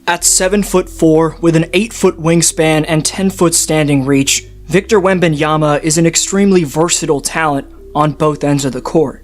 At 7'4", with an 8-foot wingspan and 10-foot standing reach, Victor Wembanyama is an extremely versatile talent on both ends of the court.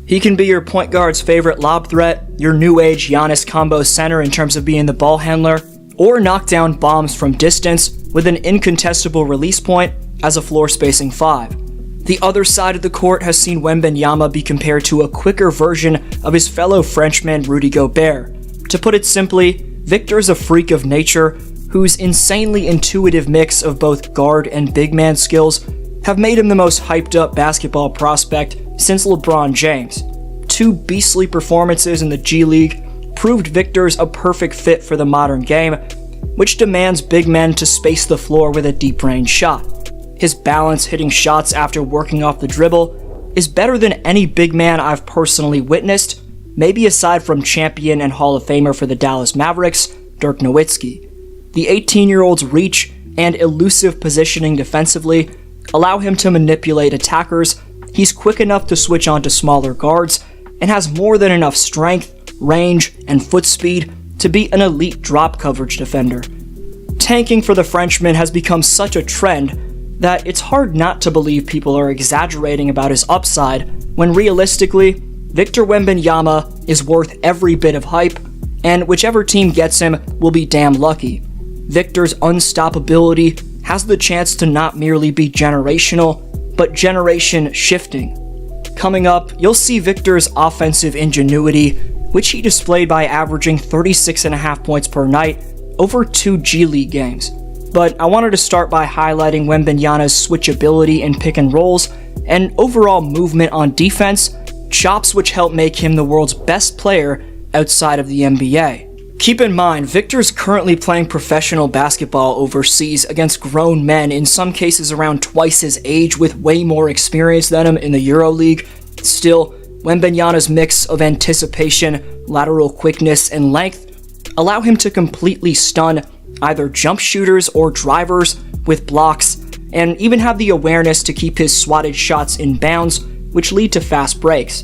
He can be your point guard's favorite lob threat, your new age Giannis combo center in terms of being the ball handler, or knock down bombs from distance with an incontestable release point as a floor spacing 5. The other side of the court has seen Wembanyama be compared to a quicker version of his fellow Frenchman Rudy Gobert. To put it simply, Victor is a freak of nature whose insanely intuitive mix of both guard and big man skills have made him the most hyped up basketball prospect since LeBron James. 2 beastly performances in the G League proved Victor's a perfect fit for the modern game, which demands big men to space the floor with a deep range shot. His balance hitting shots after working off the dribble is better than any big man I've personally witnessed, maybe aside from champion and Hall of Famer for the Dallas Mavericks, Dirk Nowitzki. The 18-year-old's reach and elusive positioning defensively allow him to manipulate attackers. He's quick enough to switch onto smaller guards and has more than enough strength, range, and foot speed to be an elite drop coverage defender. Tanking for the Frenchman has become such a trend that it's hard not to believe people are exaggerating about his upside when realistically, Victor Wembanyama is worth every bit of hype, and whichever team gets him will be damn lucky. Victor's unstoppability has the chance to not merely be generational, but generation shifting. Coming up, you'll see Victor's offensive ingenuity, which he displayed by averaging 36.5 points per night over 2 G League games. But I wanted to start by highlighting Wembanyama's switchability in pick and rolls and overall movement on defense, chops which help make him the world's best player outside of the NBA. Keep in mind, Victor's currently playing professional basketball overseas against grown men, in some cases around twice his age, with way more experience than him in the EuroLeague. Still, Wembanyama's mix of anticipation, lateral quickness, and length allow him to completely stun either jump shooters or drivers with blocks, and even have the awareness to keep his swatted shots in bounds, which lead to fast breaks.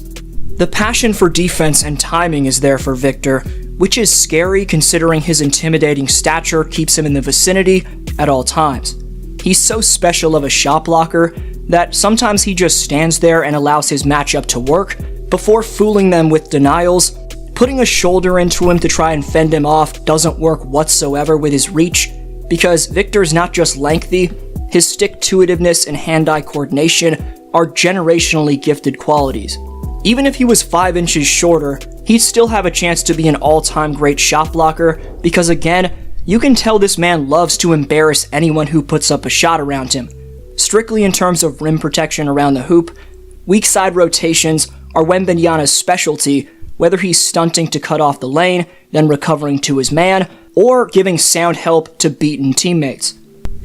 The passion for defense and timing is there for Victor, which is scary considering his intimidating stature keeps him in the vicinity at all times. He's so special of a shot blocker that sometimes he just stands there and allows his matchup to work before fooling them with denials. Putting a shoulder into him to try and fend him off doesn't work whatsoever with his reach, because Victor's not just lengthy, his stick-to-itiveness and hand-eye coordination are generationally gifted qualities. Even if he was 5 inches shorter, he'd still have a chance to be an all-time great shot blocker, because again, you can tell this man loves to embarrass anyone who puts up a shot around him. Strictly in terms of rim protection around the hoop, weak side rotations are Wembanyama's specialty, whether he's stunting to cut off the lane, then recovering to his man, or giving sound help to beaten teammates.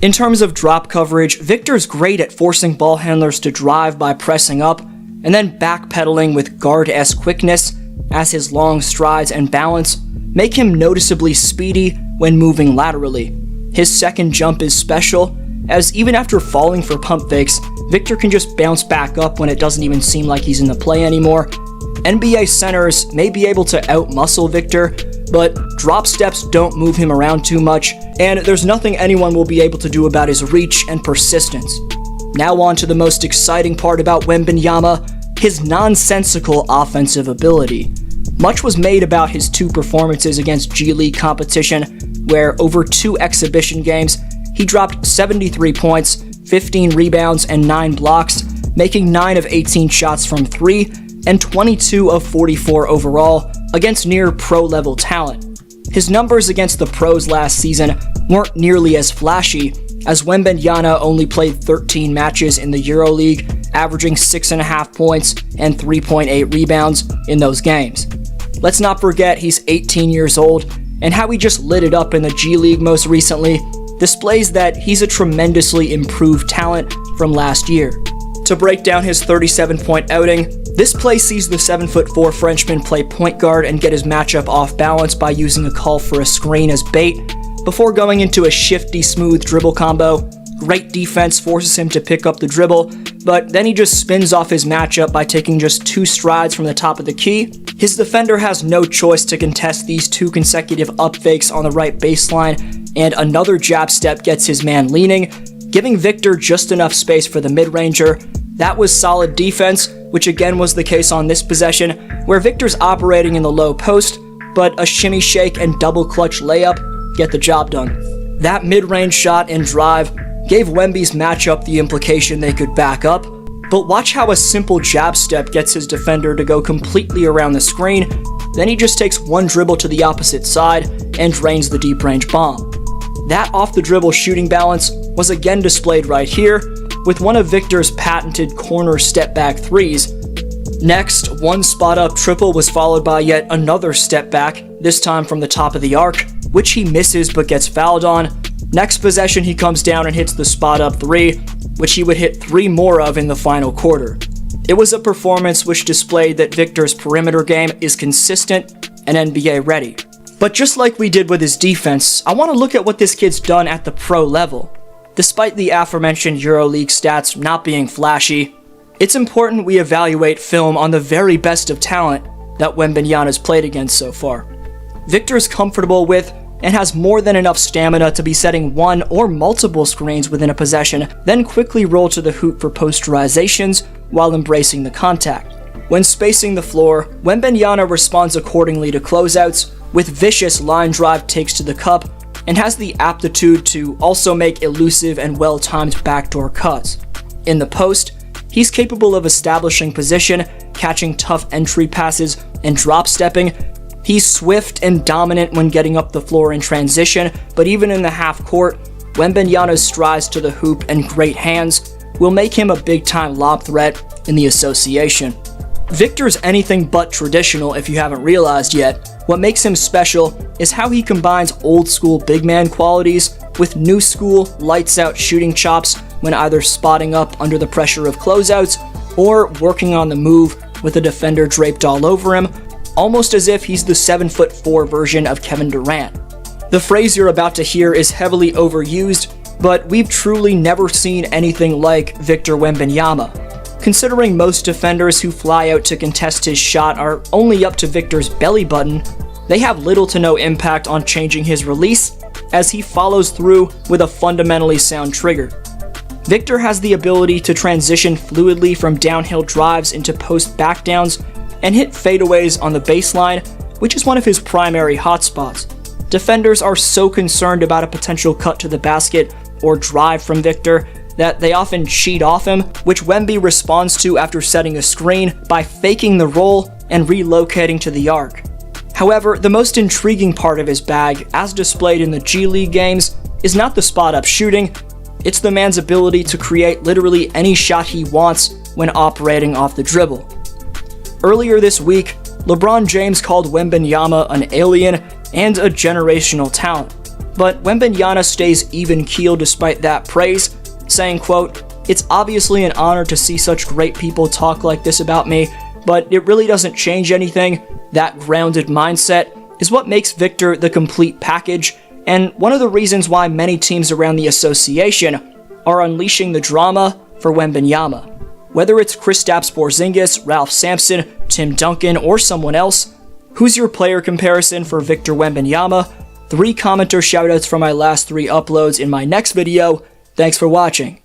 In terms of drop coverage, Victor's great at forcing ball handlers to drive by pressing up, and then backpedaling with guard-esque quickness, as his long strides and balance make him noticeably speedy when moving laterally. His second jump is special, as even after falling for pump fakes, Victor can just bounce back up when it doesn't even seem like he's in the play anymore. NBA centers may be able to out-muscle Victor, but drop steps don't move him around too much, and there's nothing anyone will be able to do about his reach and persistence. Now on to the most exciting part about Wembanyama, his nonsensical offensive ability. Much was made about his 2 performances against G League competition, where over 2 exhibition games, he dropped 73 points, 15 rebounds, and 9 blocks, making 9 of 18 shots from 3, and 22 of 44 overall against near pro-level talent. His numbers against the pros last season weren't nearly as flashy, as Wembanyama only played 13 matches in the EuroLeague, averaging 6.5 points and 3.8 rebounds in those games. Let's not forget he's 18 years old, and how he just lit it up in the G League most recently displays that he's a tremendously improved talent from last year. To break down his 37-point outing, this play sees the 7'4" Frenchman play point guard and get his matchup off balance by using a call for a screen as bait, before going into a shifty, smooth dribble combo. Great defense forces him to pick up the dribble, but then he just spins off his matchup by taking just 2 strides from the top of the key. His defender has no choice to contest these 2 consecutive up fakes on the right baseline, and another jab step gets his man leaning, giving Victor just enough space for the mid-ranger. That was solid defense, which again was the case on this possession, where Victor's operating in the low post, but a shimmy shake and double clutch layup get the job done. That mid-range shot and drive gave Wemby's matchup the implication they could back up, but watch how a simple jab step gets his defender to go completely around the screen, then he just takes 1 dribble to the opposite side and drains the deep range bomb. That off-the-dribble shooting balance was again displayed right here, with one of Victor's patented corner step-back threes. Next, 1 spot-up triple was followed by yet another step-back, this time from the top of the arc, which he misses but gets fouled on. Next possession, he comes down and hits the spot-up 3, which he would hit 3 more of in the final quarter. It was a performance which displayed that Victor's perimeter game is consistent and NBA ready. But just like we did with his defense, I want to look at what this kid's done at the pro level. Despite the aforementioned EuroLeague stats not being flashy, it's important we evaluate film on the very best of talent that Wembanyama's played against so far. Victor's comfortable with and has more than enough stamina to be setting 1 or multiple screens within a possession, then quickly roll to the hoop for posterizations while embracing the contact. When spacing the floor, Wembanyama responds accordingly to closeouts, with vicious line drive takes to the cup, and has the aptitude to also make elusive and well-timed backdoor cuts. In the post, he's capable of establishing position, catching tough entry passes, and drop-stepping. He's swift and dominant when getting up the floor in transition, but even in the half court, Wembanyama's strides to the hoop and great hands will make him a big-time lob threat in the association. Victor's anything but traditional if you haven't realized yet. What makes him special is how he combines old-school big man qualities with new-school, lights-out shooting chops when either spotting up under the pressure of closeouts or working on the move with a defender draped all over him, almost as if he's the 7'4" version of Kevin Durant. The phrase you're about to hear is heavily overused, but we've truly never seen anything like Victor Wembanyama. Considering most defenders who fly out to contest his shot are only up to Victor's belly button, they have little to no impact on changing his release, as he follows through with a fundamentally sound trigger. Victor has the ability to transition fluidly from downhill drives into post backdowns and hit fadeaways on the baseline, which is one of his primary hotspots. Defenders are so concerned about a potential cut to the basket or drive from Victor that they often cheat off him, which Wemby responds to after setting a screen by faking the roll and relocating to the arc. However, the most intriguing part of his bag, as displayed in the G League games, is not the spot-up shooting, it's the man's ability to create literally any shot he wants when operating off the dribble. Earlier this week, LeBron James called Wembanyama an alien and a generational talent, but Wembanyama stays even-keeled despite that praise, saying, quote, "It's obviously an honor to see such great people talk like this about me, but it really doesn't change anything. That grounded mindset is what makes Victor the complete package, and one of the reasons why many teams around the association are unleashing the drama for Wembanyama. Whether it's Kristaps Porzingis, Ralph Sampson, Tim Duncan, or someone else, who's your player comparison for Victor Wembanyama? 3 commenter shoutouts for my last 3 uploads in my next video. Thanks for watching.